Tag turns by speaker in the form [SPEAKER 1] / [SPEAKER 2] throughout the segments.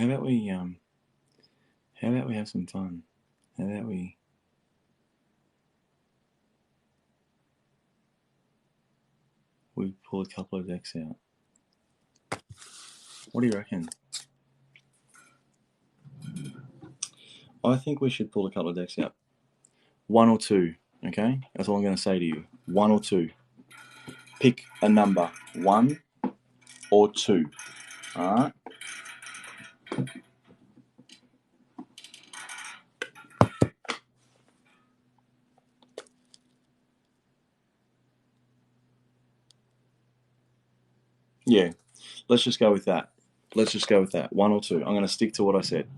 [SPEAKER 1] How about we have some fun? How about we pull a couple of decks out? What do you reckon? I think we should pull a couple of decks out. One or two, okay? That's all I'm going to say to you. One or two. Pick a number. 1 or 2. All right? Yeah. Let's just go with that. 1 or 2. I'm going to stick to what I said.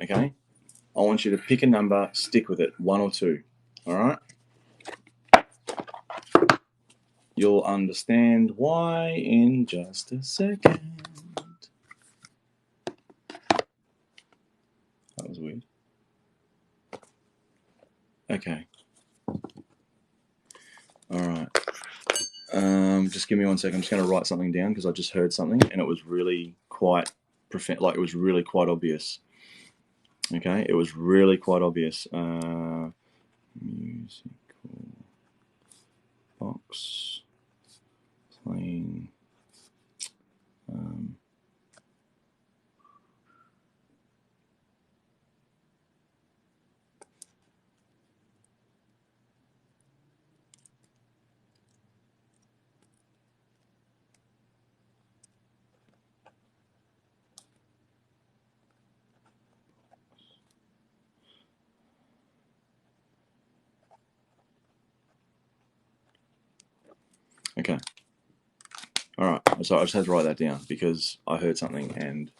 [SPEAKER 1] Okay? I want you to pick a number, stick with it. 1 or 2. All right? You'll understand why in just a second. That was weird. Okay. All right. Just give me 1 second. I'm just going to write something down because I just heard something and it was really quite it was really quite obvious. Okay, it was really quite obvious. Musical box playing. Okay. All right. So I just had to write that down because I heard something and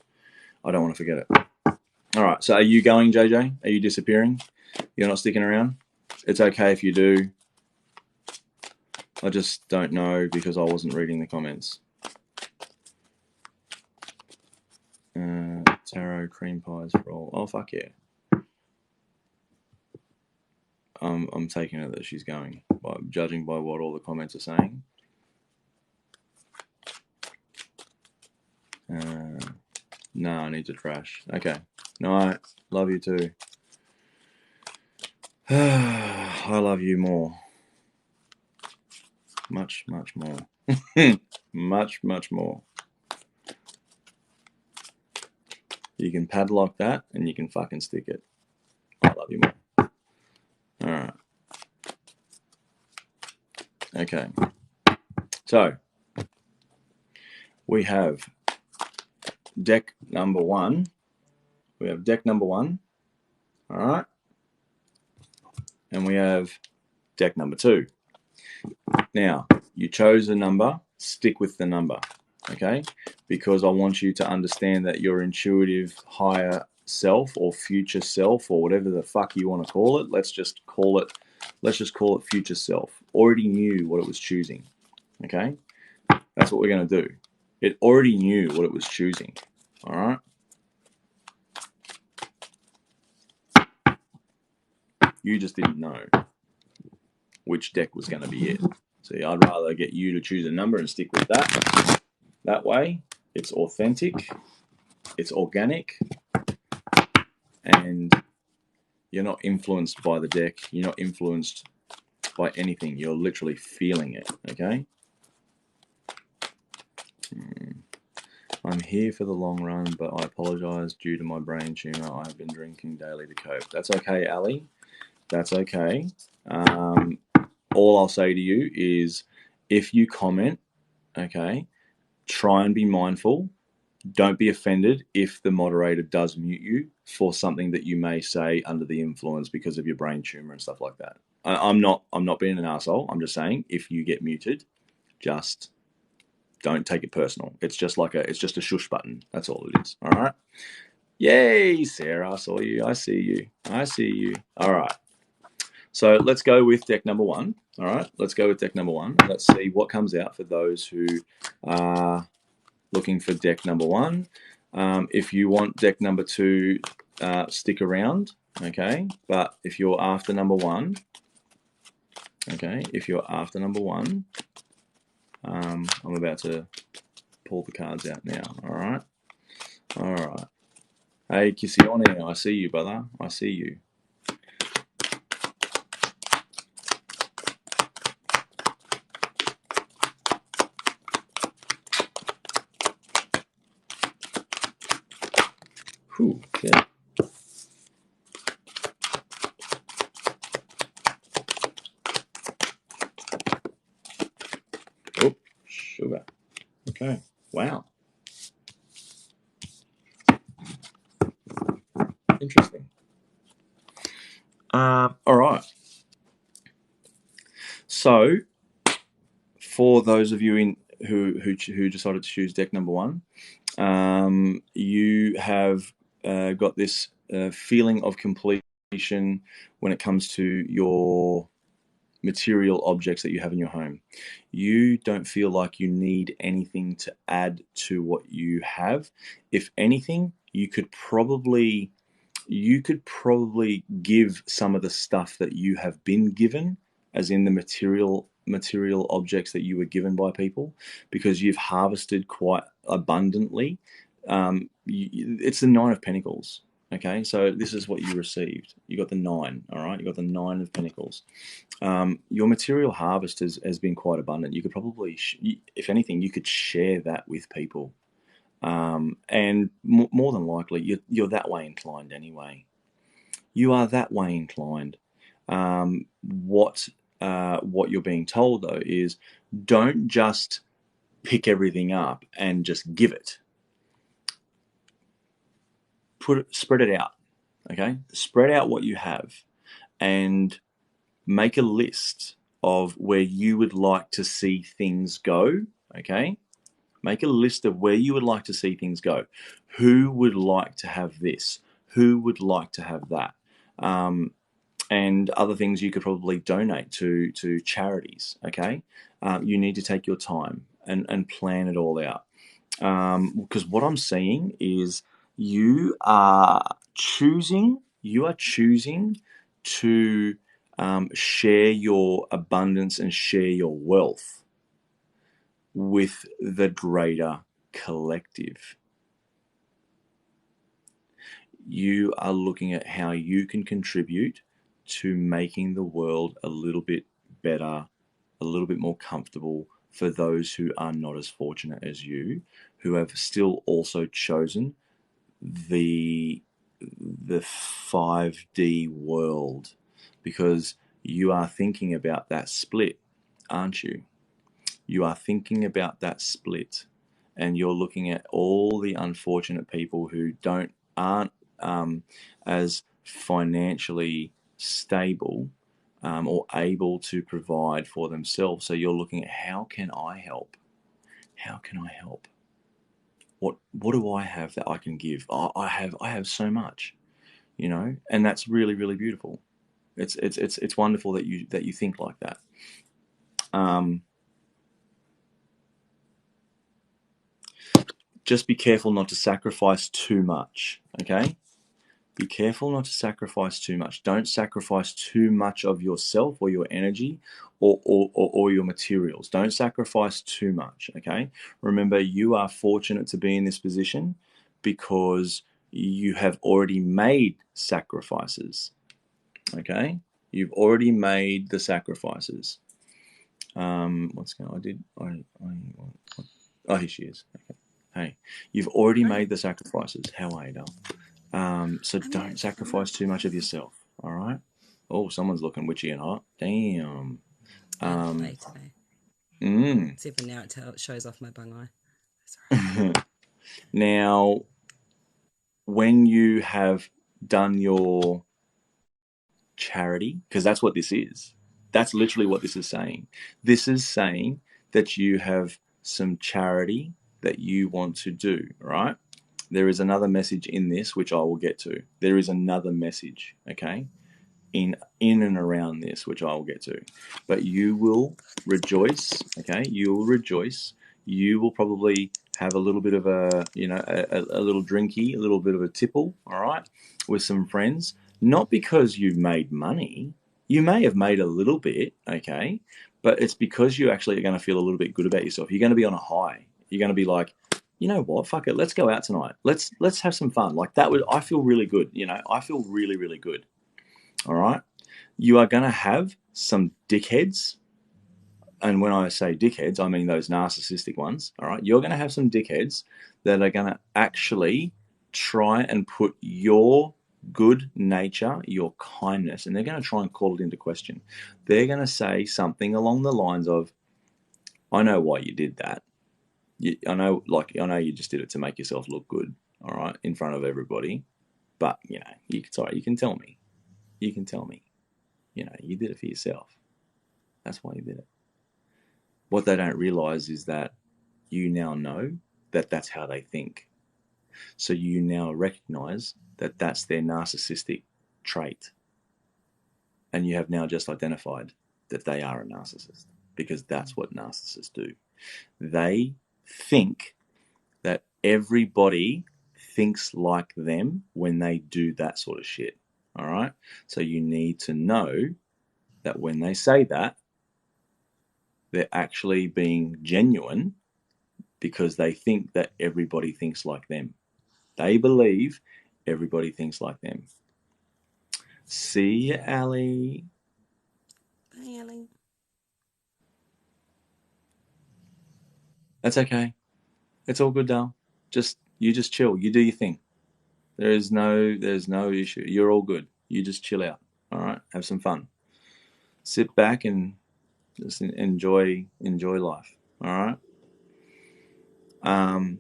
[SPEAKER 1] I don't want to forget it. All right. So are you going, JJ? Are you disappearing? You're not sticking around? It's okay if you do. I just don't know because I wasn't reading the comments. Taro cream pies for all. Oh, fuck yeah. I'm taking it that she's going, judging by what all the comments are saying. No, I need to trash. Okay. Night. Love you too. I love you more. Much, much more. Much, much more. You can padlock that and you can fucking stick it. I love you more. Alright. Okay. So, we have deck number 1. We have deck number 1. Alright. And we have deck number 2. Now, you chose a number, stick with the number, okay? Because I want you to understand that your intuitive higher self or future self or whatever the fuck you want to call it, let's just call it future self, already knew what it was choosing, okay? That's what we're going to do. It already knew what it was choosing, all right? You just didn't know which deck was going to be it. So I'd rather get you to choose a number and stick with that. That way, it's authentic, it's organic, and you're not influenced by the deck. You're not influenced by anything. You're literally feeling it, okay? I'm here for the long run, but I apologize due to my brain tumor. I have been drinking daily to cope. That's okay, Ali. That's okay. All I'll say to you is if you comment, okay, try and be mindful. Don't be offended if the moderator does mute you for something that you may say under the influence because of your brain tumor and stuff like that. I'm not being an asshole. I'm just saying if you get muted, just don't take it personal. It's just a shush button. That's all it is. All right. Yay, Sarah. I saw you. I see you. All right. So let's go with deck number 1. All right. Let's go with deck number 1. Let's see what comes out for those who are looking for deck number 1. If you want deck number 2, stick around. Okay. But if you're after number 1, I'm about to pull the cards out now. All right. Hey, Kisione, I see you, brother. I see you. Whew, yeah. Oh, sugar. Okay. Wow. Interesting. All right. So, for those of you who decided to choose deck number one, you have got this feeling of completion when it comes to your material objects that you have in your home. You don't feel like you need anything to add to what you have. If anything, you could probably give some of the stuff that you have been given, as in the material objects that you were given by people, because you've harvested quite abundantly. It's the Nine of Pentacles. Okay, so this is what you received. You got the nine. All right, you got the Nine of Pentacles. Your material harvest has been quite abundant. You could probably, if anything, you could share that with people. And more than likely, you're that way inclined anyway. You are that way inclined. What you're being told though is, don't just pick everything up and just give it. Spread it out. Okay, spread out what you have, and make a list of where you would like to see things go. Okay, make a list of where you would like to see things go. Who would like to have this? Who would like to have that? And other things you could probably donate to charities. Okay, you need to take your time and plan it all out. Because what I'm seeing is you are choosing to share your abundance and share your wealth with the greater collective. You are looking at how you can contribute to making the world a little bit better, a little bit more comfortable for those who are not as fortunate as you, who have still also chosen the 5D world, because you are thinking about that split, aren't you? You are thinking about that split, and you're looking at all the unfortunate people who aren't as financially stable or able to provide for themselves. So you're looking at, how can I help? How can I help? What do I have that I can give? I have so much, and that's really, really beautiful. It's wonderful that you think like that. Just be careful not to sacrifice too much. Okay, be careful not to sacrifice too much. Don't sacrifice too much of yourself or your energy or your materials. Don't sacrifice too much. Okay, remember, you are fortunate to be in this position because you have already made sacrifices. Okay, you've already made the sacrifices. What's going on? Oh, here she is. Okay. Hey, you've already made the sacrifices. How are you, darling? So don't sacrifice too much of yourself. All right. Oh, someone's looking witchy and hot. Damn.
[SPEAKER 2] Except for now it shows off my bung eye.
[SPEAKER 1] Now, when you have done your charity, because that's what this is. That's literally what this is saying. This is saying that you have some charity that you want to do, right? There is another message in this, which I will get to. There is another message, okay, in and around this, which I will get to. But you will rejoice, okay? You will rejoice. You will probably have a little bit of a little drinky, a little bit of a tipple, all right, with some friends. Not because you've made money. You may have made a little bit, okay, but it's because you actually are going to feel a little bit good about yourself. You're going to be on a high. You're going to be like, you know what, fuck it, let's go out tonight. Let's have some fun. Like that would, I feel really good. You know, I feel really, really good. All right. You are going to have some dickheads. And when I say dickheads, I mean those narcissistic ones. All right. You're going to have some dickheads that are going to actually try and put your good nature, your kindness, and they're going to try and call it into question. They're going to say something along the lines of, I know why you did that. I know you just did it to make yourself look good, all right, in front of everybody. But you know, you can tell me. You can tell me. You know, you did it for yourself. That's why you did it. What they don't realize is that you now know that that's how they think. So you now recognize that that's their narcissistic trait. And you have now just identified that they are a narcissist, because that's what narcissists do. They think that everybody thinks like them when they do that sort of shit. All right. So you need to know that when they say that, they're actually being genuine because they think that everybody thinks like them. They believe everybody thinks like them. See you, Ali.
[SPEAKER 2] Bye, Ellie.
[SPEAKER 1] That's okay. It's all good, Dal. You just chill. You do your thing. There's no issue. You're all good. You just chill out. All right. Have some fun. Sit back and just enjoy life. All right.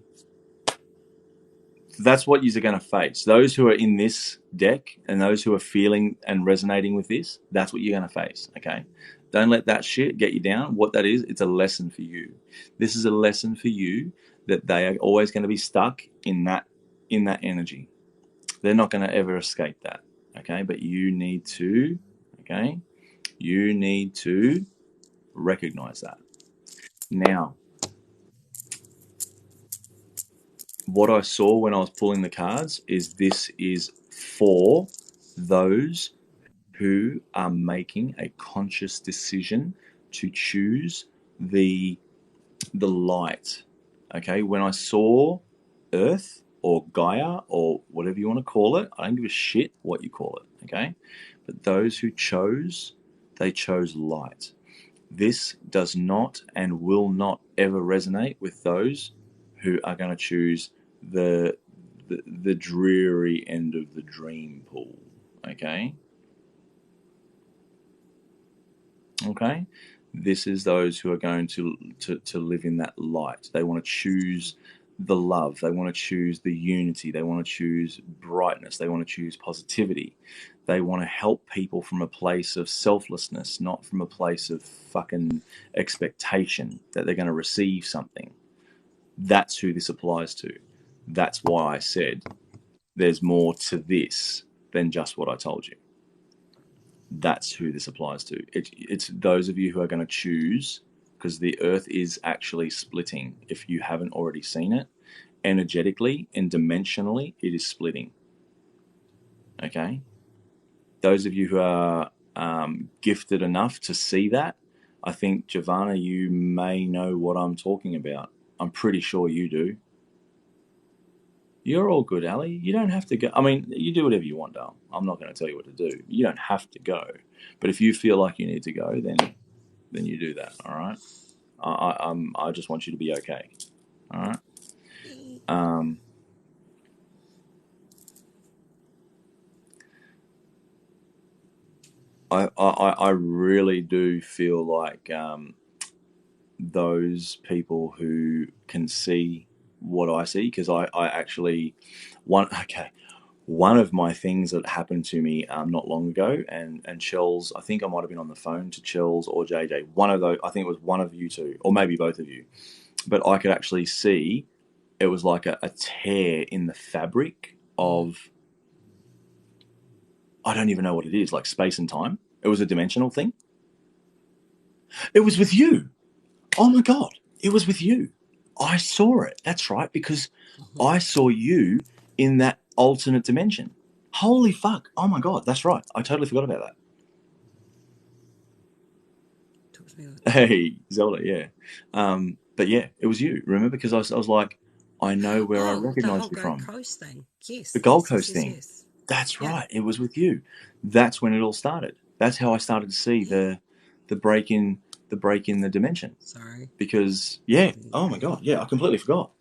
[SPEAKER 1] That's what you're going to face. Those who are in this deck and those who are feeling and resonating with this, that's what you're going to face. Okay. Don't let that shit get you down. What that is, it's a lesson for you. This is a lesson for you that they are always going to be stuck in that energy. They're not going to ever escape that. Okay. But you need to, recognize that. Now, what I saw when I was pulling the cards is this is for those who are making a conscious decision to choose the light. Okay, when I saw Earth or Gaia or whatever you want to call it, I don't give a shit what you call it. Okay, but those who chose, they chose light. This does not and will not ever resonate with those who are going to choose the dreary end of the dream pool. Okay. This is those who are going to live in that light. They want to choose the love. They want to choose the unity. They want to choose brightness. They want to choose positivity. They want to help people from a place of selflessness, not from a place of fucking expectation that they're going to receive something. That's who this applies to. That's why I said there's more to this than just what I told you. That's who this applies to. It's those of you who are going to choose, because the earth is actually splitting. If you haven't already seen it, energetically and dimensionally, it is splitting. Okay? Those of you who are gifted enough to see that, I think, Giovanna, you may know what I'm talking about. I'm pretty sure you do. You're all good, Ali. You don't have to go. I mean, you do whatever you want, Dale. I'm not going to tell you what to do. You don't have to go. But if you feel like you need to go, then you do that. All right. I just want you to be okay. All right. I really do feel like those people who can see what I see, because I actually one of my things that happened to me not long ago, and Chels, I think I might have been on the phone to Chels or JJ, one of those, I think it was one of you two, or maybe both of you, but I could actually see it was like a tear in the fabric of, I don't even know what it is, like space and time. It was a dimensional thing. It was with you. Oh my God, it was with you. I saw it. That's right, because I saw you in that alternate dimension. Holy fuck. Oh my God, that's right. I totally forgot about that.
[SPEAKER 2] Talk to me.
[SPEAKER 1] Hey, Zelda, yeah. But yeah, it was you. Remember? Because I was like, I know where I
[SPEAKER 2] Oh, the whole
[SPEAKER 1] recognised you
[SPEAKER 2] Gold
[SPEAKER 1] from.
[SPEAKER 2] Coast thing. Yes.
[SPEAKER 1] The Gold
[SPEAKER 2] Yes, yes,
[SPEAKER 1] Coast
[SPEAKER 2] yes,
[SPEAKER 1] thing.
[SPEAKER 2] yes.
[SPEAKER 1] That's
[SPEAKER 2] Yeah.
[SPEAKER 1] right. It was with you. That's when it all started. That's how I started to see
[SPEAKER 2] Yeah.
[SPEAKER 1] the break in the dimension.
[SPEAKER 2] Sorry.
[SPEAKER 1] Because oh my god, I completely forgot.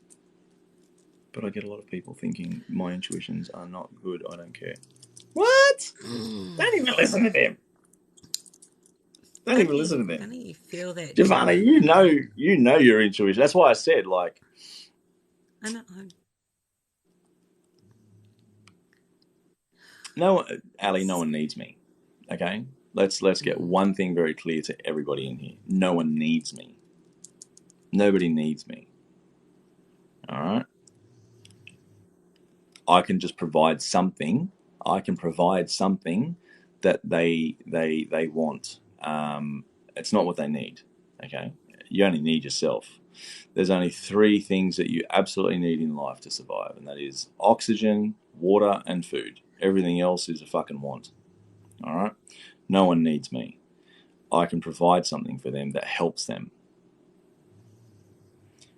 [SPEAKER 1] But I get a lot of people thinking my intuitions are not good. I don't care. What? Don't even listen to them. Don't even listen to them.
[SPEAKER 2] Funny you feel that,
[SPEAKER 1] Giovanna, you know your intuition. That's why I said, like,
[SPEAKER 2] I know.
[SPEAKER 1] no, Ali, no one needs me. Okay, let's get one thing very clear to everybody in here. No one needs me. Nobody needs me. All right. I can just provide something. I can provide something that they want. It's not what they need. Okay, you only need yourself. There's only three things that you absolutely need in life to survive, and that is oxygen, water, and food. Everything else is a fucking want. All right. No one needs me. I can provide something for them that helps them.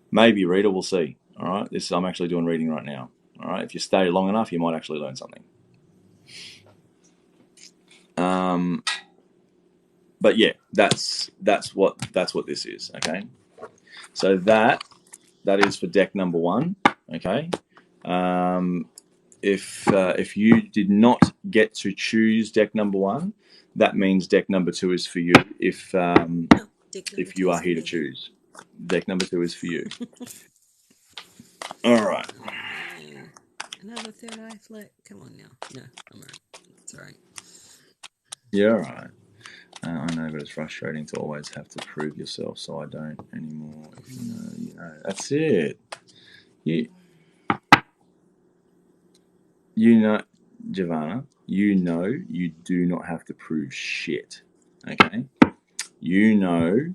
[SPEAKER 1] Maybe Rita, we'll see. All right. I'm actually doing reading right now. All right. If you stay long enough, you might actually learn something. But yeah, that's what this is. Okay. So that is for deck number 1. Okay. If you did not get to choose deck number 1, that means deck number 2 is for you. If
[SPEAKER 2] Deck number
[SPEAKER 1] you
[SPEAKER 2] 2
[SPEAKER 1] are
[SPEAKER 2] is for
[SPEAKER 1] here to
[SPEAKER 2] me then.
[SPEAKER 1] choose, deck number 2 is for you. All right.
[SPEAKER 2] Oh man. Another third eye flick. Come on now. No, I'm alright. It's alright.
[SPEAKER 1] Yeah, all right. I know, but it's frustrating to always have to prove yourself, so I don't anymore. If you know, you know. That's it. You know, Giovanna, you know you do not have to prove shit. Okay? You know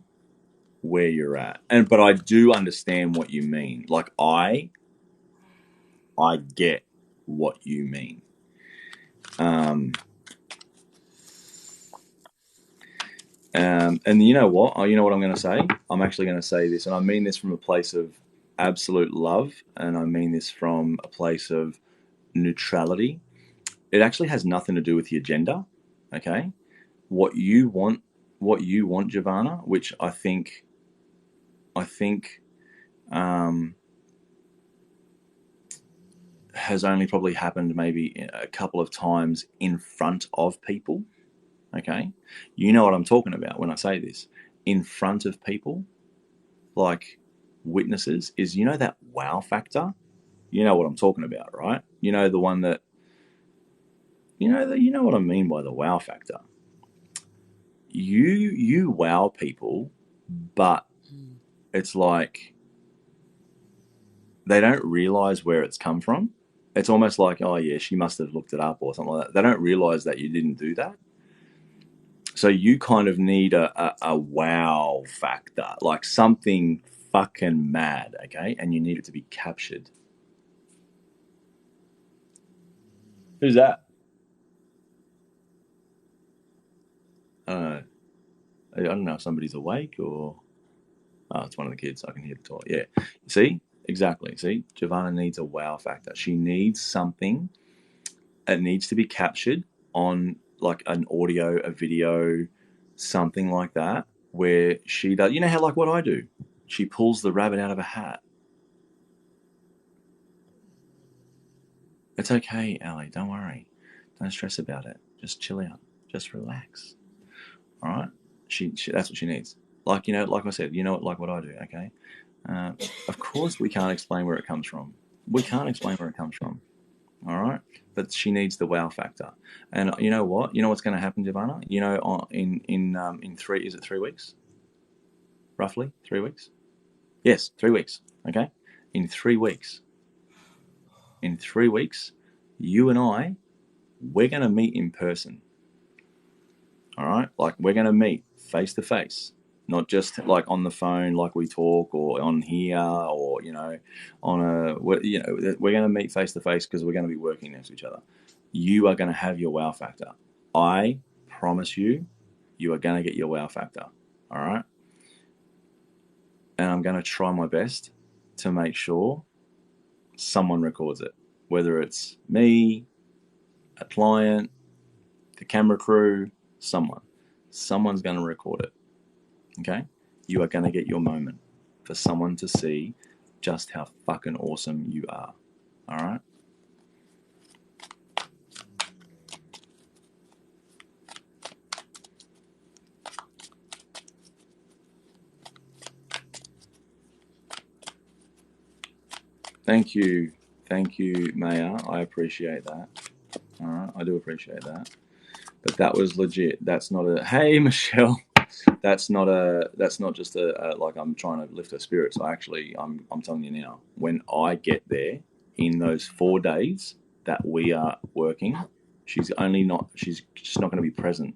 [SPEAKER 1] where you're at. But I do understand what you mean. Like I get what you mean. And you know what? You know what I'm going to say? I'm actually going to say this, and I mean this from a place of absolute love, and I mean this from a place of neutrality. It actually has nothing to do with your gender. Okay? What you want, Giovanna, which I think has only probably happened maybe a couple of times in front of people. Okay, you know what I'm talking about when I say this. In front of people, like witnesses, is that wow factor. You know what I'm talking about, right? You know the one that you know what I mean by the wow factor. You wow people, but it's like they don't realize where it's come from. It's almost like, oh yeah, she must have looked it up or something like that. They don't realize that you didn't do that. So you kind of need a wow factor, like something fucking mad, okay? And you need it to be captured. Who's that? I don't know if somebody's awake or... Oh, it's one of the kids. I can hear the toy. Yeah. See? Exactly. See? Giovanna needs a wow factor. She needs something. It needs to be captured on like an audio, a video, something like that, where she does... You know how like what I do? She pulls the rabbit out of a hat. It's okay, Ali. Don't worry. Don't stress about it. Just chill out. Just relax. All right. She that's what she needs. Like like I said, like what I do. Okay. Of course, we can't explain where it comes from. We can't explain where it comes from. All right. But she needs the wow factor. And you know what? You know what's going to happen, Giovanna? In 3, is it 3 weeks? Roughly 3 weeks. Yes, 3 weeks. Okay. In 3 weeks. In 3 weeks, you and we're going to meet in person. All right. Like we're going to meet face to face, not just like on the phone, like we talk, or on here, or on we're going to meet face to face because we're going to be working next to each other. You are going to have your wow factor. I promise you, you are going to get your wow factor. All right. And I'm going to try my best to make sure someone records it. Whether it's me, a client, the camera crew, someone's going to record it. Okay? You are going to get your moment for someone to see just how fucking awesome you are. All right? Thank you, Maya. I appreciate that. All right, I do appreciate that. But that was legit. That's not a hey, Michelle. That's not just a like I'm trying to lift her spirits. I'm telling you now. When I get there in those 4 days that we are working, she's just not going to be present.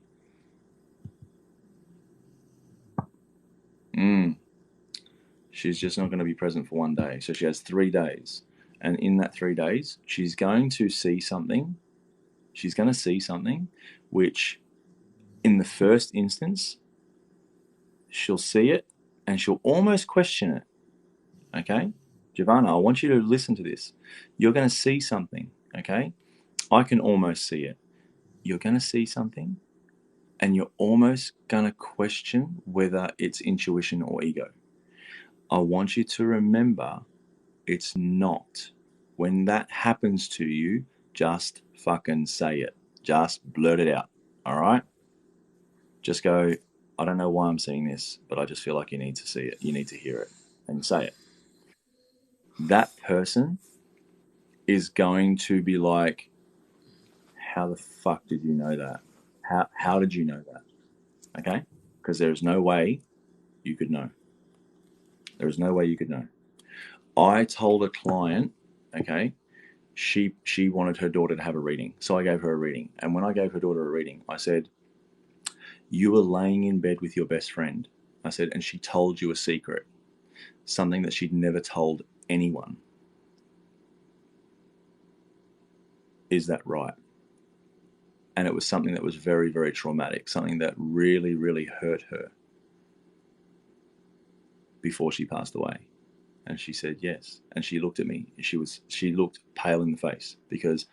[SPEAKER 1] She's just not going to be present for 1 day. So she has 3 days. And in that 3 days, she's going to see something. She's going to see something which, in the first instance, she'll see it and she'll almost question it. Okay? Giovanna, I want you to listen to this. You're going to see something. Okay? I can almost see it. You're going to see something and you're almost going to question whether it's intuition or ego. I want you to remember it's not. When that happens to you, just fucking say it. Just blurt it out. All right? Just go, I don't know why I'm seeing this, but I just feel like you need to see it. You need to hear it and say it. That person is going to be like, how the fuck did you know that? How did you know that? Okay? Because there's no way you could know. There is no way you could know. I told a client, okay, she wanted her daughter to have a reading. So I gave her a reading. And when I gave her daughter a reading, I said, you were laying in bed with your best friend. I said, and she told you a secret, something that she'd never told anyone. Is that right? And it was something that was very, very traumatic, something that really, really hurt her before she passed away. And she said yes. And she looked at me. She looked pale in the face because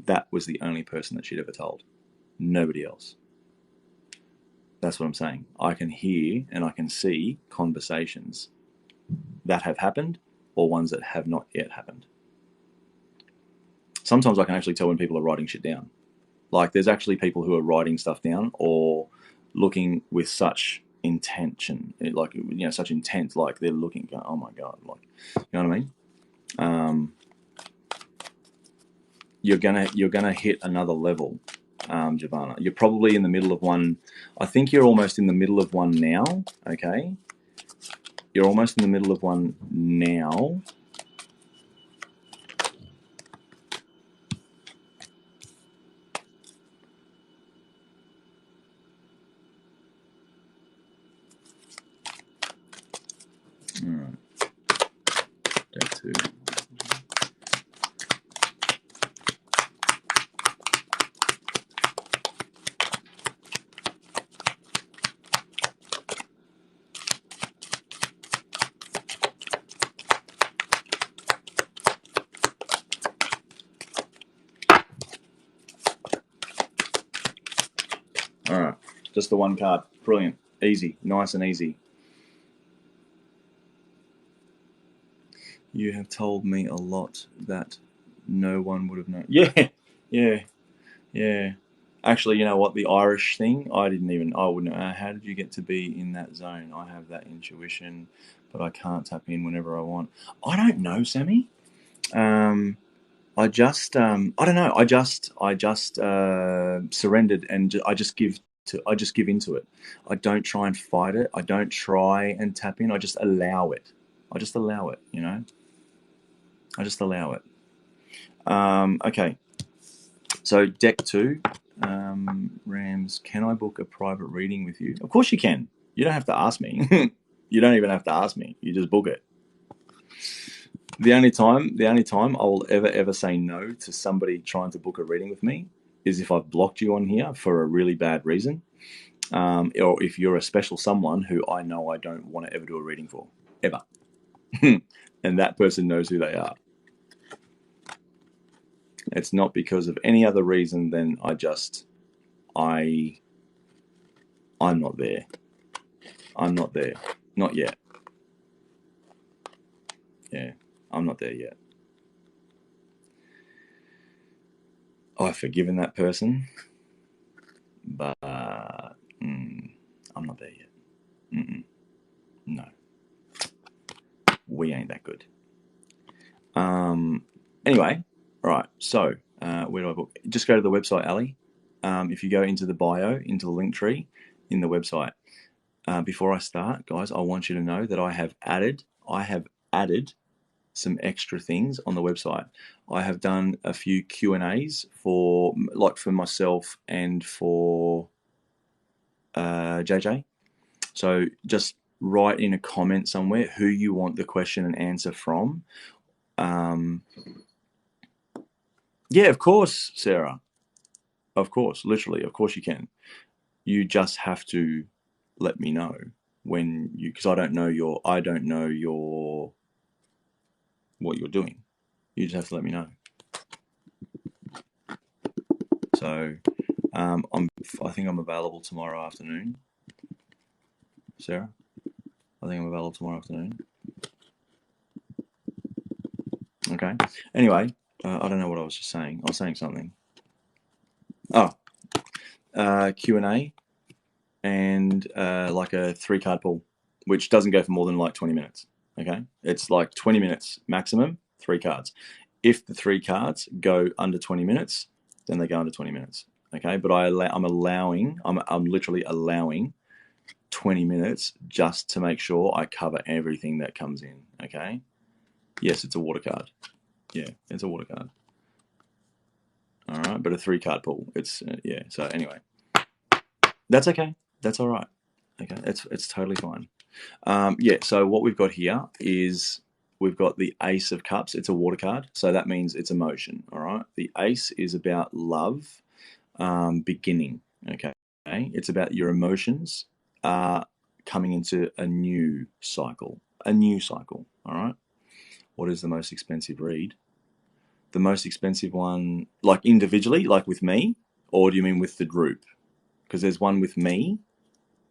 [SPEAKER 1] that was the only person that she'd ever told. Nobody else. That's what I'm saying. I can hear and I can see conversations that have happened or ones that have not yet happened. Sometimes I can actually tell when people are writing shit down. Like there's actually people who are writing stuff down or looking with such intention, like, you know, such intent, like they're looking, going, oh my God, like, you know what I mean? You're gonna hit another level, Giovanna. You're probably in the middle of one. I think you're almost in the middle of one now. Okay, you're almost in the middle of one now. All right, day 2. All right, just the one card. Brilliant, easy, nice and easy. You have told me a lot that no one would have known. Yeah. Actually, you know what? The Irish thing, I wouldn't know. How did you get to be in that zone? I have that intuition, but I can't tap in whenever I want. I don't know, Sammy. I don't know. I just surrendered and I just give into it. I don't try and fight it. I don't try and tap in. I just allow it. You know. I just allow it. Okay. So deck 2, Rams. Can I book a private reading with you? Of course you can. You don't have to ask me. You don't even have to ask me. You just book it. The only time I will ever say no to somebody trying to book a reading with me is if I've blocked you on here for a really bad reason, or if you're a special someone who I don't want to ever do a reading for, ever. And that person knows who they are. It's not because of any other reason than I'm not there. I'm not there. Not yet. Yeah, I'm not there yet. I've forgiven that person, but I'm not there yet. No, we ain't that good. Anyway, right. So where do I book? Just go to the website, Ali. If you go into the bio, into the link tree in the website. Before I start, guys, I want you to know that I have added some extra things on the website. I have done a few Q&As for myself and for JJ. So just write in a comment somewhere who you want the question and answer from. Yeah, of course, Sarah. Of course, literally, of course you can. You just have to let me know when you, because I don't know what you're doing. You just have to let me know. So, I think I'm available tomorrow afternoon. Sarah, I think I'm available tomorrow afternoon. Okay. Anyway, I don't know what I was just saying. I was saying something. Oh, Q&A and like a 3-card pool, which doesn't go for more than like 20 minutes. Okay. It's like 20 minutes maximum, 3 cards. If the 3 cards go under 20 minutes, then they go under 20 minutes. Okay. But I'm literally allowing 20 minutes just to make sure I cover everything that comes in. Okay. Yes, it's a water card. Yeah, it's a water card. All right. But a 3-card pool. It's, yeah. So anyway, that's okay. That's all right. Okay. It's totally fine. Yeah, so what we've got here is we've got the Ace of Cups. It's a water card, so that means it's emotion, all right? The Ace is about love, beginning, okay? It's about your emotions coming into a new cycle, all right? What is the most expensive read? The most expensive one, like individually, like with me, or do you mean with the group? Because there's one with me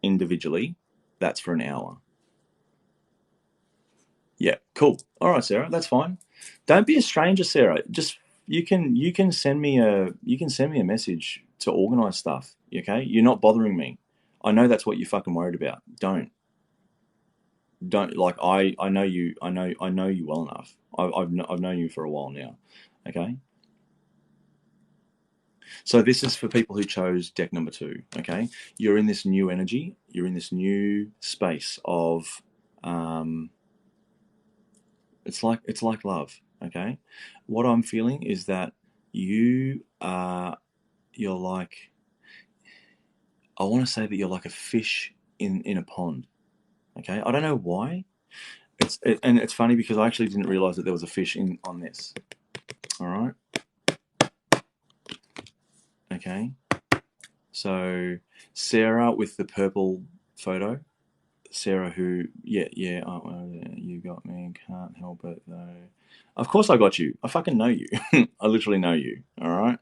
[SPEAKER 1] individually, that's for an hour. Yeah, cool. All right, Sarah, that's fine. Don't be a stranger, Sarah. Just you can send me a message to organize stuff. Okay, you're not bothering me. I know that's what you're fucking worried about. Don't like I know you. I know you well enough. I've known you for a while now. Okay. So this is for people who chose deck number 2. Okay, you're in this new energy. You're in this new space of it's like love. Okay, what I'm feeling is that you're like, I want to say that you're like a fish in a pond. Okay, I don't know why. And it's funny because I actually didn't realize that there was a fish on this. All right. Okay. So Sarah with the purple photo. Sarah, who, yeah, you got me. Can't help it though. Of course I got you. I fucking know you. I literally know you. All right.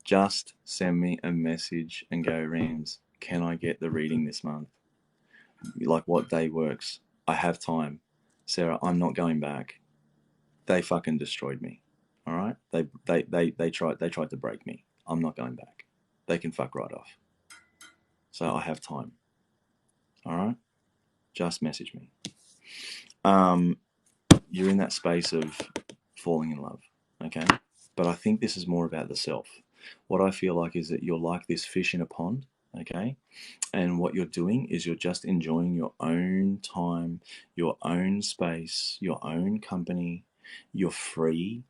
[SPEAKER 1] Just send me a message and go, Rams, can I get the reading this month? Like what day works? I have time. Sarah, I'm not going back. They fucking destroyed me. All right. They tried to break me. I'm not going back. They can fuck right off. So I have time. All right. Just message me. You're in that space of falling in love. Okay. But I think this is more about the self. What I feel like is that you're like this fish in a pond. Okay. And what you're doing is you're just enjoying your own time, your own space, your own company. You're free.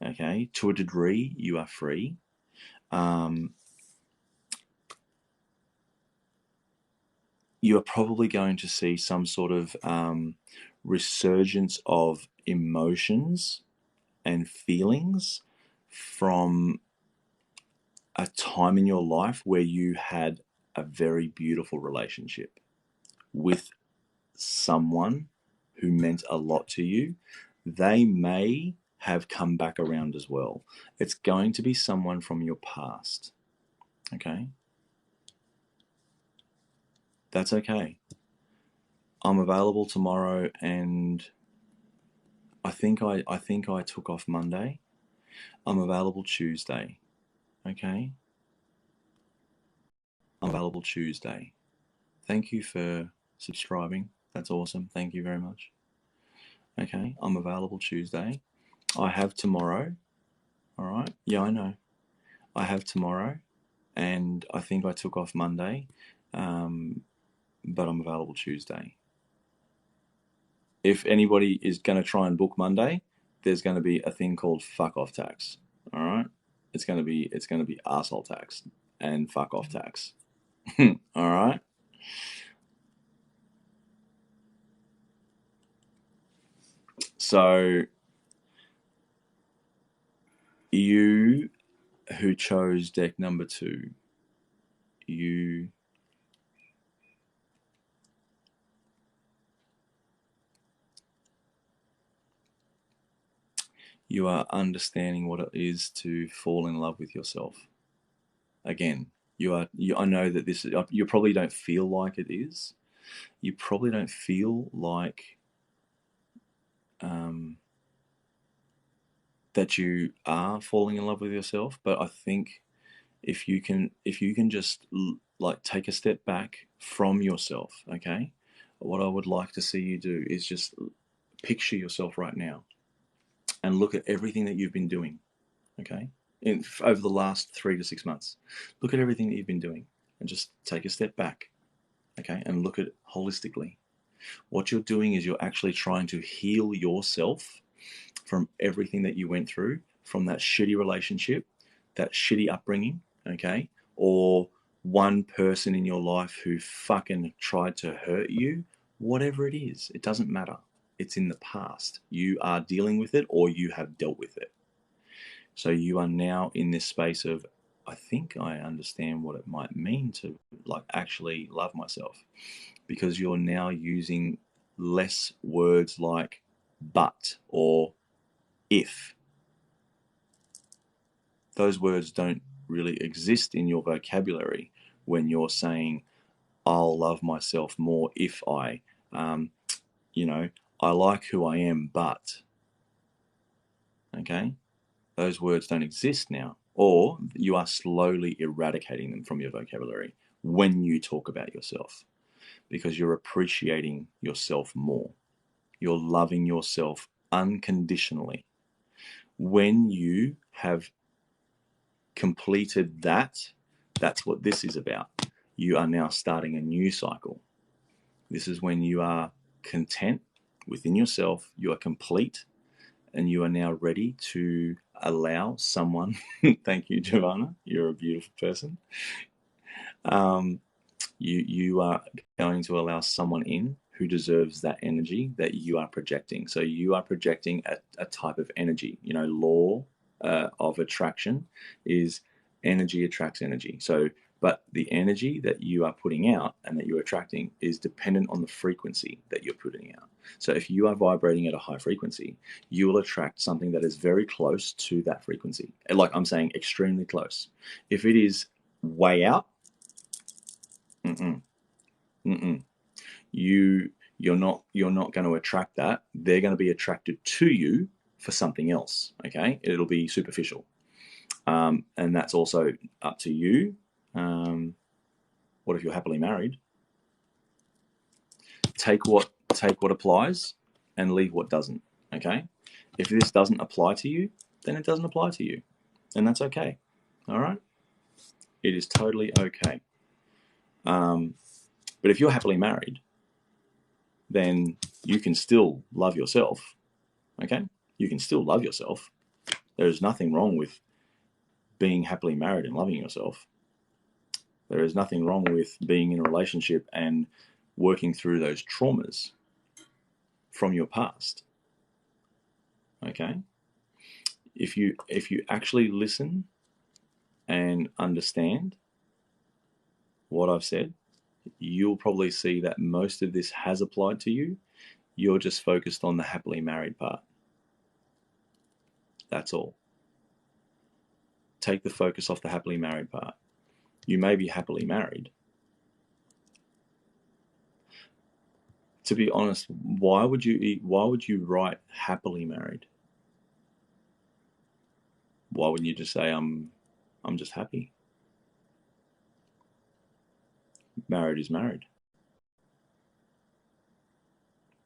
[SPEAKER 1] Okay. To a degree, you are free. You are probably going to see some sort of resurgence of emotions and feelings from a time in your life where you had a very beautiful relationship with someone who meant a lot to you. They may have come back around as well. It's going to be someone from your past. Okay? That's okay. I'm available tomorrow, and I think I took off Monday. I'm available Tuesday. Okay? I'm available Tuesday. Thank you for subscribing. That's awesome. Thank you very much. Okay? I'm available Tuesday. I have tomorrow. All right? Yeah, I know. I have tomorrow, and I think I took off Monday, but I'm available Tuesday. If anybody is going to try and book Monday, there's going to be a thing called fuck off tax. All right? It's going to be arsehole tax and fuck off tax. All right? So you who chose deck number 2, you are understanding what it is to fall in love with yourself. Again, I know that this, you probably don't feel like it is. You probably don't feel like that you are falling in love with yourself, but I think if you can just like take a step back from yourself, okay, what I would like to see you do is just picture yourself right now and look at everything that you've been doing, okay, over the last 3 to 6 months. Look at everything that you've been doing and just take a step back, okay, and look at it holistically. What you're doing is you're actually trying to heal yourself from everything that you went through, from that shitty relationship, that shitty upbringing, okay, or one person in your life who fucking tried to hurt you. Whatever it is, it doesn't matter. It's in the past. You are dealing with it, or you have dealt with it. So you are now in this space of, I think I understand what it might mean to like actually love myself, because you're now using less words like but or if. Those words don't really exist in your vocabulary when you're saying, I'll love myself more if I, I like who I am, but, okay? Those words don't exist now, or you are slowly eradicating them from your vocabulary when you talk about yourself, because you're appreciating yourself more. You're loving yourself unconditionally. When you have completed that, that's what this is about. You are now starting a new cycle. This is when you are content within yourself, you are complete, and you are now ready to allow someone, thank you, Giovanna, you're a beautiful person. You are going to allow someone in who deserves that energy that you are projecting. So you are projecting a type of energy. Law of attraction is energy attracts energy. So, but the energy that you are putting out and that you're attracting is dependent on the frequency that you're putting out. So if you are vibrating at a high frequency, you will attract something that is very close to that frequency. Like I'm saying, extremely close. If it is way out, you're not going to attract that. They're going to be attracted to you for something else. Okay, it'll be superficial, and that's also up to you. What if you're happily married? Take what applies and leave what doesn't. Okay, if this doesn't apply to you, then it doesn't apply to you, and that's okay. All right, it is totally okay. But if you're happily married, then you can still love yourself. Okay, you can still love yourself. There's nothing wrong with being happily married and loving yourself. There is nothing wrong with being in a relationship and working through those traumas from your past. Okay? If you actually listen and understand what I've said, you'll probably see that most of this has applied to you. You're just focused on the happily married part. That's all. Take the focus off the happily married part. You may be happily married. To be honest, why would you write happily married? Why wouldn't you just say I'm just happy? Married is married.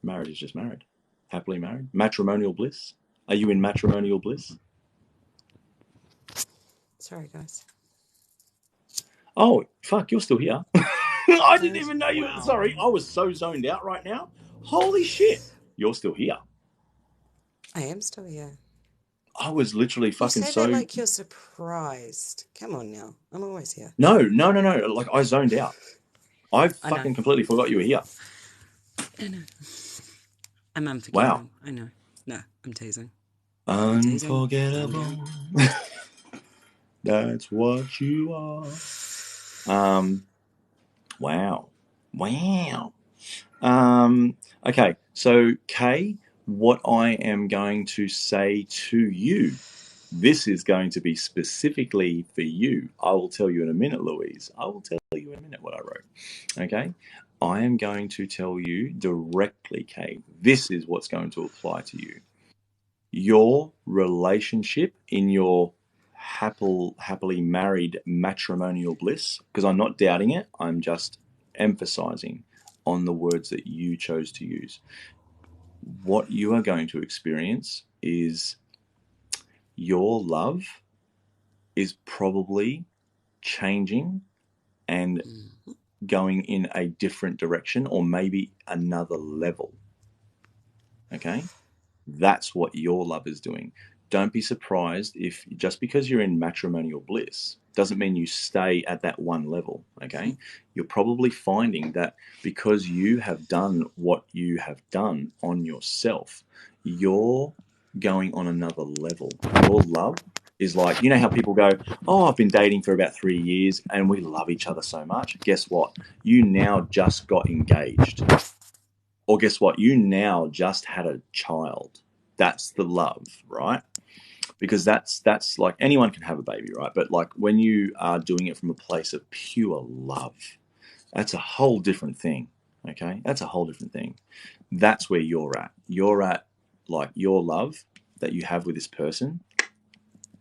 [SPEAKER 1] Married is just married. Happily married. Matrimonial bliss. Are you in matrimonial bliss?
[SPEAKER 2] Sorry, guys.
[SPEAKER 1] Oh, fuck, you're still here. I didn't
[SPEAKER 2] Yes.
[SPEAKER 1] even know you.
[SPEAKER 2] Wow.
[SPEAKER 1] Sorry, I was so zoned out right now. Holy shit. You're still here.
[SPEAKER 2] I am still here.
[SPEAKER 1] I was literally fucking
[SPEAKER 2] You say that like you're surprised. Come on now. I'm always here.
[SPEAKER 1] No. Like, I zoned out. I
[SPEAKER 2] I
[SPEAKER 1] fucking
[SPEAKER 2] know.
[SPEAKER 1] completely forgot you were here.
[SPEAKER 2] I know. I'm unforgettable.
[SPEAKER 1] Wow.
[SPEAKER 2] I know. No, I'm teasing.
[SPEAKER 1] Unforgettable. That's what you are. Wow. Okay, so Kay, what I am going to say to you, this is going to be specifically for you. I will tell you in a minute, Louise. I will tell you in a minute what I wrote. Okay? I am going to tell you directly, Kay. This is what's going to apply to you. Your relationship in your happily married matrimonial bliss, because I'm not doubting it, I'm just emphasizing on the words that you chose to use. What you are going to experience is your love is probably changing and going in a different direction, or maybe another level. Okay? That's what your love is doing. Don't be surprised if just because you're in matrimonial bliss doesn't mean you stay at that one level, okay? You're probably finding that because you have done what you have done on yourself, you're going on another level. Your love is like, you know how people go, oh, I've been dating for about 3 years and we love each other so much. Guess what? You now just got engaged. Or guess what? You now just had a child. That's the love, right? Because that's like, anyone can have a baby, right? But like when you are doing it from a place of pure love, that's a whole different thing. Okay? That's a whole different thing. That's where you're at. You're at, like, your love that you have with this person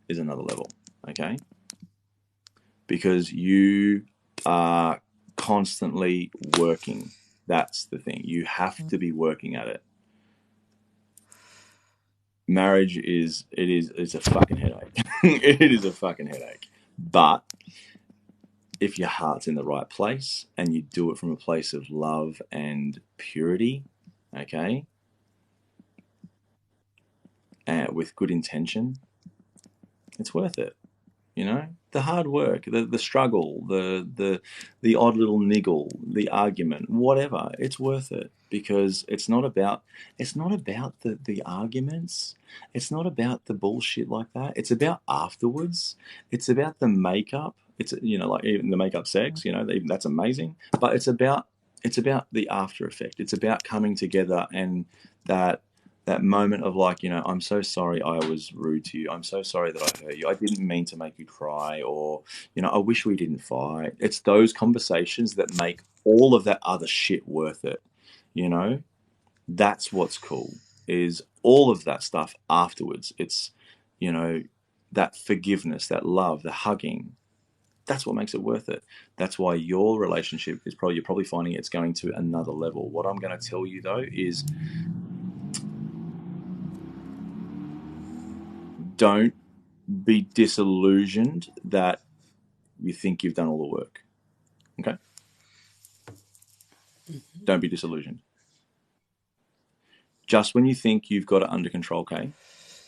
[SPEAKER 1] is another level. Okay? Because you are constantly working. That's the thing. You have to be working at it. Marriage is a fucking headache. It is a fucking headache. But if your heart's in the right place and you do it from a place of love and purity, okay, and with good intention, it's worth it. You know, the hard work, the struggle, the odd little niggle, the argument, whatever, it's worth it, because it's not about the arguments. It's not about the bullshit like that. It's about afterwards. It's about the makeup. It's, you know, like even the makeup sex, you know, even that's amazing. But it's about the after effect. It's about coming together and that moment of, like, you know, I'm so sorry I was rude to you. I'm so sorry that I hurt you. I didn't mean to make you cry, or, you know, I wish we didn't fight. It's those conversations that make all of that other shit worth it. You know, that's what's cool, is all of that stuff afterwards. It's, you know, that forgiveness, that love, the hugging. That's what makes it worth it. That's why your relationship is you're probably finding it's going to another level. What I'm going to tell you though is, don't be disillusioned that you think you've done all the work. Okay? Don't be disillusioned. Just when you think you've got it under control, okay?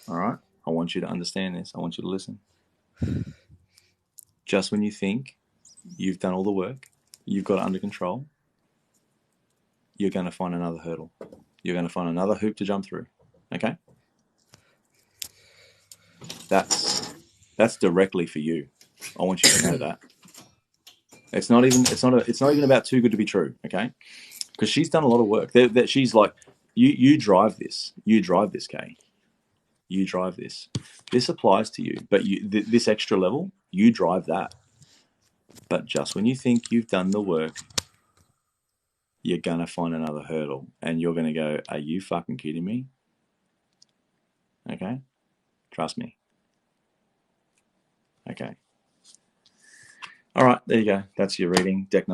[SPEAKER 1] All right? I want you to understand this. I want you to listen. Just when you think you've done all the work, you've got it under control, you're going to find another hurdle. You're going to find another hoop to jump through. Okay? That's directly for you. I want you to know that. It's not even about too good to be true, okay? Because she's done a lot of work. That she's like, you drive this, Kay. You drive this. This applies to you, but this extra level, you drive that. But just when you think you've done the work, you're going to find another hurdle, and you're going to go, are you fucking kidding me? Okay? Trust me. Okay. All right, there you go. That's your reading. Deck number